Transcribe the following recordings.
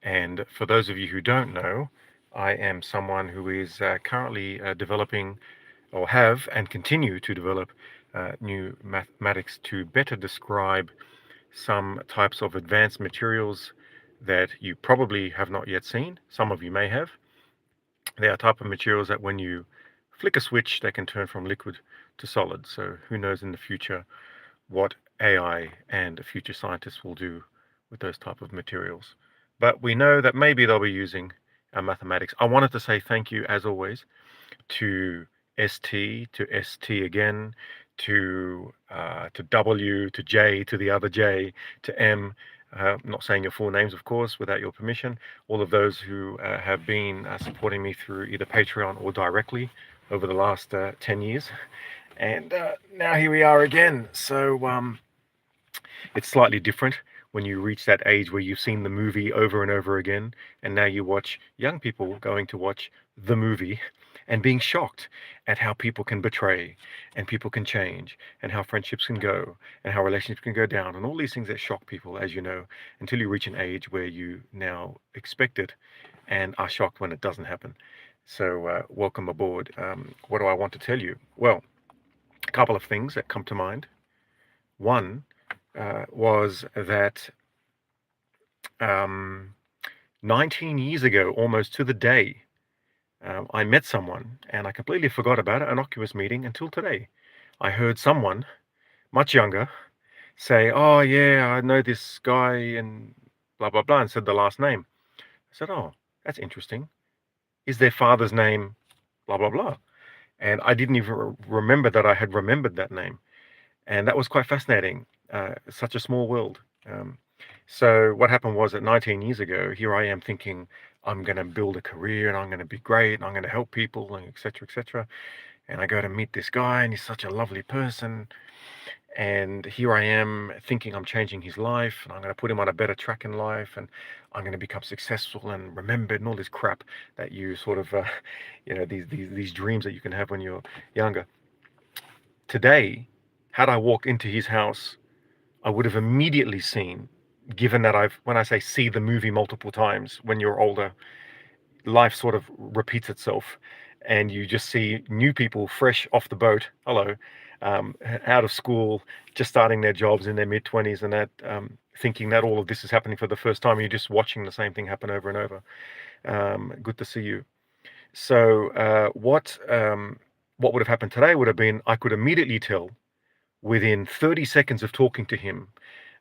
And for those of you who don't know, I am someone who is currently developing or have and continue to develop new mathematics to better describe some types of advanced materials that you probably have not yet seen. Some of you may have. They are type of materials that when you flick a switch, they can turn from liquid to solid. So who knows in the future what AI and future scientists will do with those type of materials. But we know that maybe they'll be using our mathematics. I wanted to say thank you, as always, to ST again, to W, to J, to the other J, to M. Not saying your full names, of course, without your permission. All of those who have been supporting me through either Patreon or directly over the last 10 years. And now here we are again. So it's slightly different when you reach that age where you've seen the movie over and over again, and now you watch young people going to watch the movie and being shocked at how people can betray and people can change and how friendships can go and how relationships can go down and all these things that shock people, as you know, until you reach an age where you now expect it and are shocked when it doesn't happen. So welcome aboard. What do I want to tell you? Well, a couple of things that come to mind. One was that 19 years ago, almost to the day, I met someone and I completely forgot about it, an Oculus meeting, until today. I heard someone much younger say, "Oh, yeah, I know this guy," and blah, blah, blah, and said the last name. I said, "Oh, that's interesting. Is their father's name blah, blah, blah?" And I didn't even remember that I had remembered that name. And that was quite fascinating. Such a small world. So what happened was that 19 years ago, here I am thinking I'm going to build a career and I'm going to be great and I'm going to help people and etc. etc. And I go to meet this guy and he's such a lovely person. And here I am thinking I'm changing his life and I'm going to put him on a better track in life and I'm going to become successful and remembered and all this crap that you sort of, these dreams that you can have when you're younger. Today, had I walked into his house, I would have immediately seen, given that when I say see the movie multiple times, when you're older, life sort of repeats itself and you just see new people fresh off the boat, hello, out of school, just starting their jobs in their mid-20s and that, thinking that all of this is happening for the first time. You're just watching the same thing happen over and over. Good to see you. So what would have happened today would have been I could immediately tell within 30 seconds of talking to him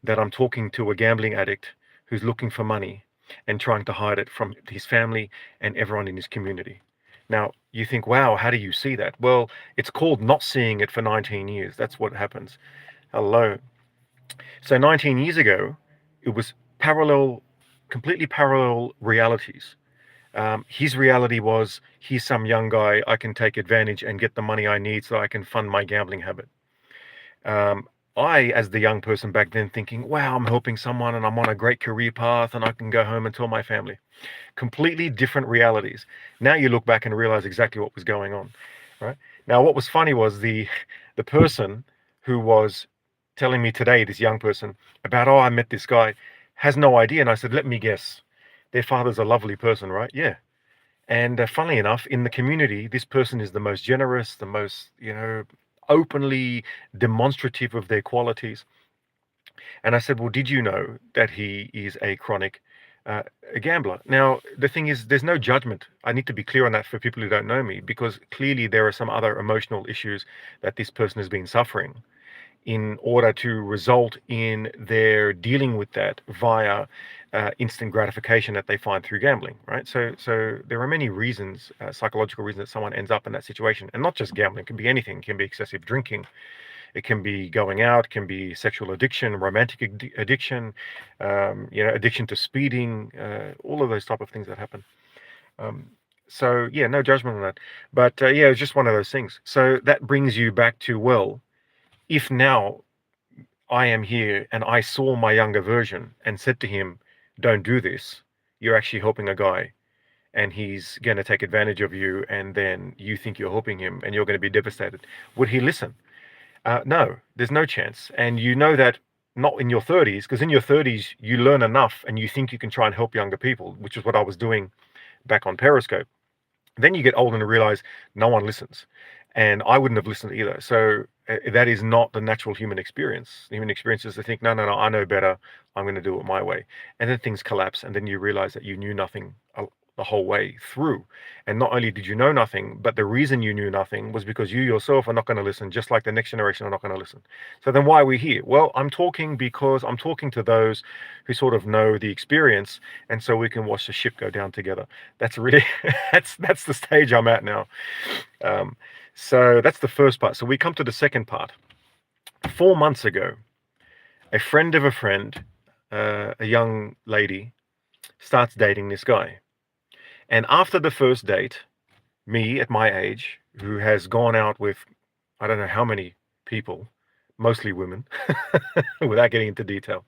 that I'm talking to a gambling addict who's looking for money and trying to hide it from his family and everyone in his community. Now, you think, wow, how do you see that? Well, it's called not seeing it for 19 years. That's what happens. Hello. So 19 years ago, it was completely parallel realities. His reality was, he's some young guy, I can take advantage and get the money I need so I can fund my gambling habit. I, as the young person back then, thinking, wow, I'm helping someone and I'm on a great career path and I can go home and tell my family. Completely different realities. Now you look back and realize exactly what was going on, right? Now, what was funny was the person who was telling me today, this young person, about, oh, I met this guy, has no idea. And I said, let me guess. Their father's a lovely person, right? Yeah. And funnily enough, in the community, this person is the most generous, the most, openly demonstrative of their qualities. And I said, well, did you know that he is a chronic a gambler? Now, the thing is, there's no judgment. I need to be clear on that for people who don't know me, because clearly there are some other emotional issues that this person has been suffering in order to result in their dealing with that via instant gratification that they find through gambling, right? So there are many reasons, psychological reasons, that someone ends up in that situation, and not just gambling. It can be anything. It can be excessive drinking. It can be going out. It can be sexual addiction, romantic addiction, addiction to speeding, all of those type of things that happen. So yeah, no judgment on that. But yeah, it's just one of those things. So that brings you back to, well, if now I am here and I saw my younger version and said to him, don't do this, you're actually helping a guy and he's going to take advantage of you, and then you think you're helping him and you're going to be devastated. Would he listen? No, there's no chance. And you know that not in your 30s, because in your 30s, you learn enough and you think you can try and help younger people, which is what I was doing back on Periscope. Then you get old and realize no one listens. And I wouldn't have listened either. So that is not the natural human experience. The human experience is to think, no, no, no, I know better. I'm going to do it my way. And then things collapse. And then you realize that you knew nothing the whole way through. And not only did you know nothing, but the reason you knew nothing was because you yourself are not going to listen, just like the next generation are not going to listen. So then why are we here? Well, I'm talking because I'm talking to those who sort of know the experience, and so we can watch the ship go down together. That's really, that's the stage I'm at now. So that's the first part. So we come to the second part. 4 months ago, a friend of a friend, a young lady, starts dating this guy. And after the first date, me at my age, who has gone out with, I don't know how many people, mostly women, without getting into detail.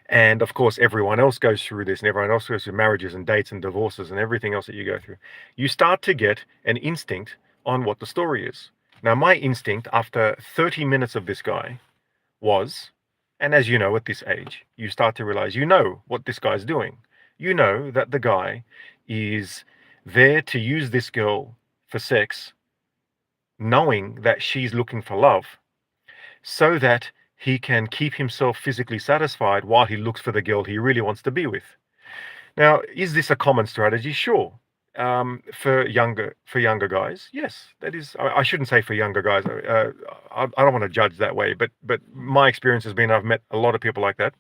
And of course, everyone else goes through this, and everyone else goes through marriages and dates and divorces and everything else that you go through. You start to get an instinct on what the story is. Now, my instinct after 30 minutes of this guy was, and as you know, at this age, you start to realize you know what this guy's doing. You know that the guy is there to use this girl for sex, knowing that she's looking for love, so that he can keep himself physically satisfied while he looks for the girl he really wants to be with. Now, is this a common strategy? Sure. For younger guys, yes, that is. I shouldn't say for younger guys. I don't want to judge that way, but my experience has been I've met a lot of people like that,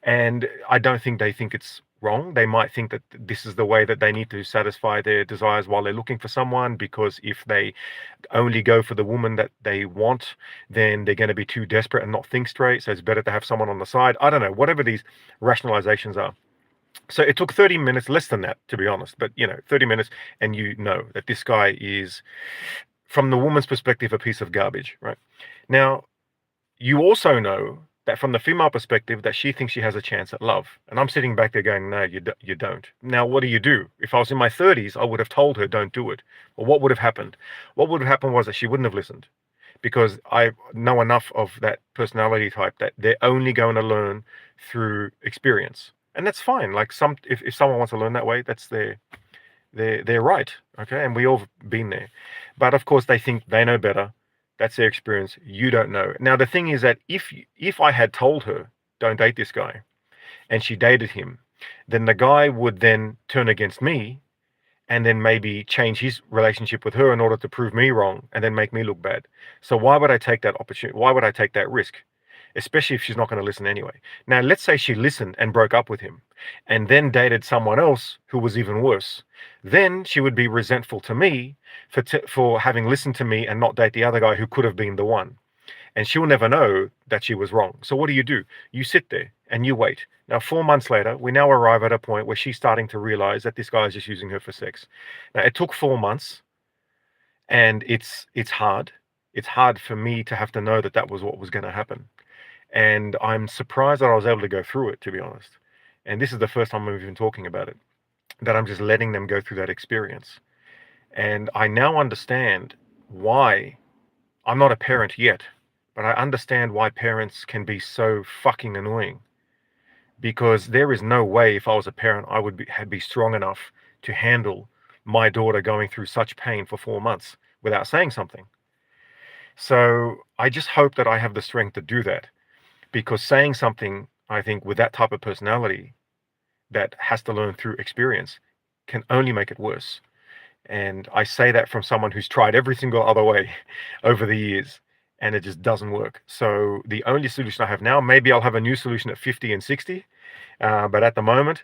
and I don't think they think it's wrong. They might think that this is the way that they need to satisfy their desires while they're looking for someone, because if they only go for the woman that they want, then they're going to be too desperate and not think straight. So it's better to have someone on the side. I don't know, whatever these rationalizations are. So it took 30 minutes, less than that, to be honest, but 30 minutes, and you know that this guy is, from the woman's perspective, a piece of garbage, right? Now, you also know that from the female perspective, that she thinks she has a chance at love. And I'm sitting back there going, no, you don't. Now, what do? If I was in my 30s, I would have told her, don't do it. Well, what would have happened? What would have happened was that she wouldn't have listened, because I know enough of that personality type that they're only going to learn through experience. And that's fine. Like if someone wants to learn that way, that's their right. Okay. And we all been there. But of course they think they know better. That's their experience. You don't know. Now the thing is that if I had told her, don't date this guy, and she dated him, then the guy would then turn against me and then maybe change his relationship with her in order to prove me wrong and then make me look bad. So why would I take that opportunity? Why would I take that risk? Especially if she's not going to listen anyway. Now, let's say she listened and broke up with him and then dated someone else who was even worse. Then she would be resentful to me for having listened to me and not date the other guy who could have been the one. And she'll never know that she was wrong. So what do? You sit there and you wait. Now, 4 months later, we now arrive at a point where she's starting to realize that this guy is just using her for sex. Now, it took 4 months, and it's hard. It's hard for me to have to know that was what was going to happen. And I'm surprised that I was able to go through it, to be honest. And this is the first time I'm even talking about it, that I'm just letting them go through that experience. And I now understand why I'm not a parent yet, but I understand why parents can be so fucking annoying. Because there is no way, if I was a parent, I would be strong enough to handle my daughter going through such pain for 4 months without saying something. So I just hope that I have the strength to do that. Because saying something, I think, with that type of personality that has to learn through experience can only make it worse. And I say that from someone who's tried every single other way over the years, and it just doesn't work. So the only solution I have now, maybe I'll have a new solution at 50 and 60, but at the moment,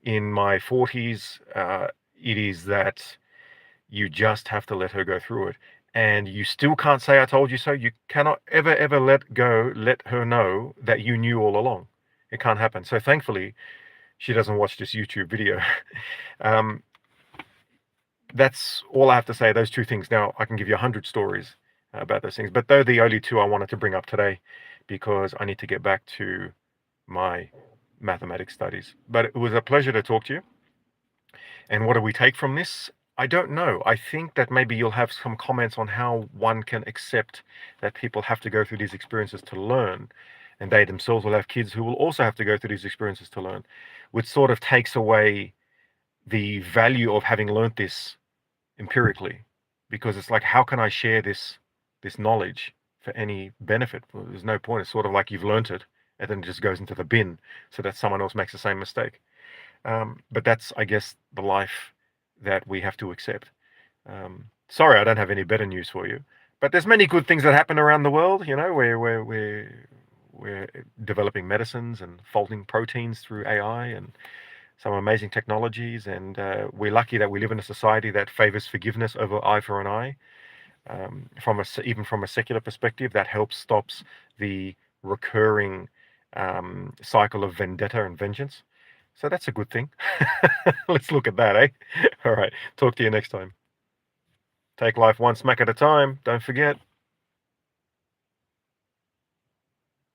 in my 40s, it is that you just have to let her go through it. And you still can't say, I told you so. You cannot ever let her know that you knew all along. It can't happen. So thankfully, she doesn't watch this YouTube video. That's all I have to say, those two things. Now, I can give you 100 stories about those things, but they're the only two I wanted to bring up today because I need to get back to my mathematics studies. But it was a pleasure to talk to you. And what do we take from this? I don't know. I think that maybe you'll have some comments on how one can accept that people have to go through these experiences to learn. and they themselves will have kids who will also have to go through these experiences to learn, which sort of takes away the value of having learnt this empirically, because it's like, how can I share this knowledge for any benefit? Well, there's no point. It's sort of like you've learnt it and then it just goes into the bin so that someone else makes the same mistake. But that's, I guess, the life that we have to accept. Sorry, I don't have any better news for you, but there's many good things that happen around the world, where we're developing medicines and faulting proteins through AI and some amazing technologies, and we're lucky that we live in a society that favors forgiveness over eye for an eye. Even from a secular perspective, that helps stops the recurring cycle of vendetta and vengeance. So that's a good thing. Let's look at that, eh? All right. Talk to you next time. Take life one smack at a time. Don't forget.